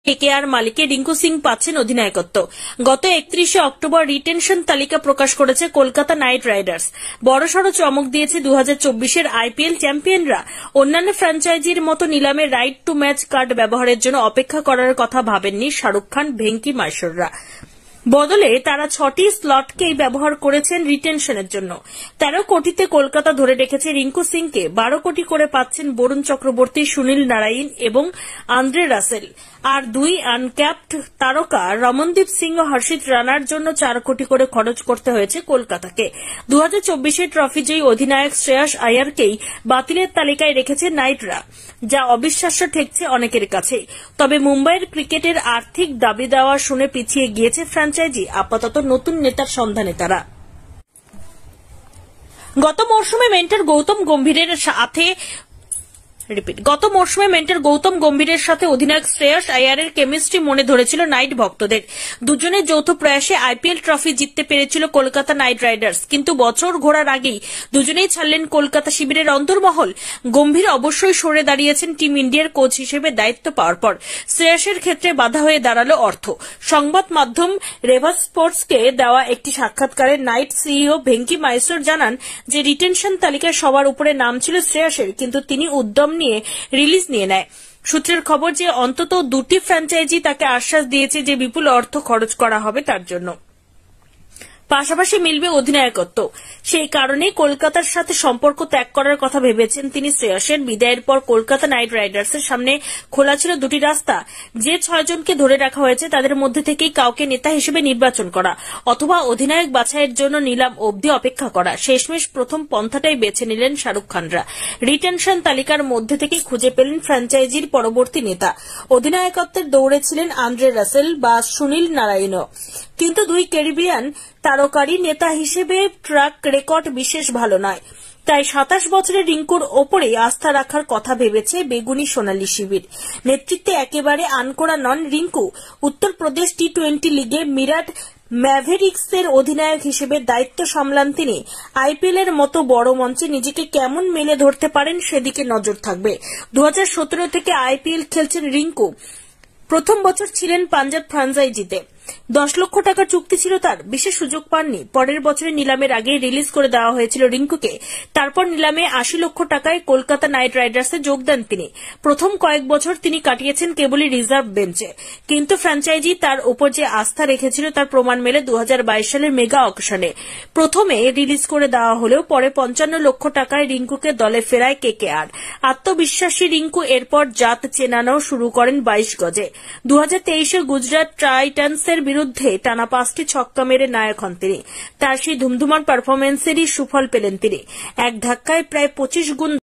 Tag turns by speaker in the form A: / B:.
A: KKR মালিকে রিঙ্কু সিং পাচ্ছেন অধিনায়কত্ব। গত 31শে অক্টোবর রিটেনশন তালিকা প্রকাশ করেছে কলকাতা নাইট রাইডার্স। বড়সড় চমক দিয়েছে 2024-এর আইপিএল চ্যাম্পিয়নরা। অন্যান্য ফ্র্যাঞ্চাইজির মতো নিলামে রাইট টু ম্যাচ কার্ড ব্যবহারের জন্য অপেক্ষা করার কথা ভাবেননি শাহরুখ খান, ভেঙ্কি মাইসোররা। বদলে তারা 6টি স্লটকেই ব্যবহার করেছেন রিটেনশনের জন্য। 13 কোটিতে কলকাতা ধরে রেখেছে রিঙ্কু সিংকে, 12 কোটি করে পাচ্ছেন বরুণ চক্রবর্তী, সুনীল নারায়ণ এবং আন্দ্রে রাসেল। আর 2 আনক্যাপড তারকা রমনদীপ সিং ও হর্ষিত রানার জন্য 4 কোটি করে খরচ করতে হয়েছে কলকাতাকে। 2024-এর ট্রফি জয়ী অধিনায়ক শ্রেয়াস আয়ারকেই বাতিলের তালিকায় রেখেছে নাইটরা, যা অবিশ্বাস্য ঠেকছে অনেকের কাছে। তবে মুম্বাইয়ের ক্রিকেটের আর্থিক দাবি দেওয়া শুনে পিছিয়ে গিয়েছে ফ্র্যাঞ্চাইজি। আপাতত নতুন নেতার সন্ধানে তারা। গত মরশুমে মেন্টর গৌতম গম্ভীরের সাথে অধিনায়ক শ্রেয়াস আয়ারের কেমিস্ট্রি মনে ধরেছিল নাইট ভক্তদের। দুজনের যৌথ প্রয়াসে আইপিএল ট্রফি জিততে পেরেছিল কলকাতা নাইট রাইডার্স, কিন্তু বছর ঘোরার আগেই দুজনেই ছাড়লেন কলকাতা শিবিরের অন্তর্মহল। গম্ভীর অবশ্যই সরে দাঁড়িয়েছেন টিম ইন্ডিয়ার কোচ হিসেবে দায়িত্ব পাওয়ার পর। শ্রেয়াসের ক্ষেত্রে বাধা হয়ে দাঁড়ালো অর্থ। সংবাদ মাধ্যম রেভার স্পোর্টসকে দেওয়া একটি সাক্ষাৎকারে নাইট সিইও ভেঙ্কি মাইসোর জানান যে রিটেনশন তালিকায় সবার উপরে নাম ছিল শ্রেয়াসের, কিন্তু তিনি উদ্যম নিয়ে রিলিজ নিয়ে নেয়। সূত্রের খবর যে অন্তত 2টি ফ্র্যাঞ্চাইজি তাকে আশ্বাস দিয়েছে যে বিপুল অর্থ খরচ করা হবে তার জন্য। পাশাপাশি মিলবে অধিনায়কত্ব। সেই কারণেই কলকাতার সাথে সম্পর্ক ত্যাগ করার কথা ভেবেছেন তিনি। শ্রেয়াসের বিদায়ের পর কলকাতা নাইট রাইডার্সের সামনে খোলা ছিল 2টি রাস্তা। যে 6 জনকে ধরে রাখা হয়েছে তাদের মধ্যে থেকেই কাউকে নেতা হিসেবে নির্বাচন করা, অথবা অধিনায়ক বাছাইয়ের জন্য নিলাম অবধি অপেক্ষা করা। শেষমেশ প্রথম পন্থাটাই বেছে নিলেন শাহরুখ খানরা। রিটেনশন তালিকার মধ্যে থেকে খুঁজে পেলেন ফ্র্যাঞ্চাইজির পরবর্তী নেতা। অধিনায়কত্বের দৌড়ে ছিলেন আন্দ্রে রাসেল বা সুনীল নারায়ণও, কিন্তু 2 ক্যারিবিয়ান তারকারই নেতা হিসেবে ট্র্যাক রেকর্ড বিশেষ ভালো নয়। তাই 27 বছরের রিঙ্কুর ওপরেই আস্থা রাখার কথা ভেবেছে বেগুনি সোনালী শিবির। নেতৃত্বে একেবারে আনকোড়া নন রিঙ্কু। উত্তরপ্রদেশ টি-20 লিগে মিরাট ম্যাভেরিক্সের অধিনায়ক হিসেবে দায়িত্ব সামলান তিনি। আইপিএল এর মতো বড় মঞ্চে নিজেকে কেমন মেলে ধরতে পারেন সেদিকে নজর থাকবে। 2017 থেকে আইপিএল খেলছেন রিঙ্কু। প্রথম বছর ছিলেন পাঞ্জাব ফ্র্যাঞ্চাইজিতে। 10 লক্ষ টাকার চুক্তি ছিল তার, বিশেষ সুযোগ পাননি। পরের বছরে নিলামের আগে রিলিজ করে দেওয়া হয়েছিল রিঙ্কুকে। তারপর নিলামে 80 লক্ষ টাকায় কলকাতা নাইট রাইডার্সে যোগ দেন তিনি। প্রথম কয়েক বছর তিনি কাটিয়েছেন কেবলই রিজার্ভ বেঞ্চে, কিন্তু ফ্র্যাঞ্চাইজি তার উপর যে আস্থা রেখেছিল তার প্রমাণ মেলে 2022 সালের মেগা অকশনে। প্রথমে রিলিজ করে দেওয়া হলেও পরে 55 লক্ষ টাকায় রিঙ্কুকে দলে ফেরায় কেকেআর। আত্মবিশ্বাসী রিঙ্কু এরপর জাত চেনানো শুরু করেন 22 গজে। 2023-এ গুজরাট টাইটান্সের বিরুদ্ধে টানা 5টি ছক্কা মেরে নায়ক হন তিনি। তার সেই ধুমধুমার পারফরম্যান্সেরই সুফল পেলেন তিনি। এক ধাক্কায় প্রায় 25 গুণ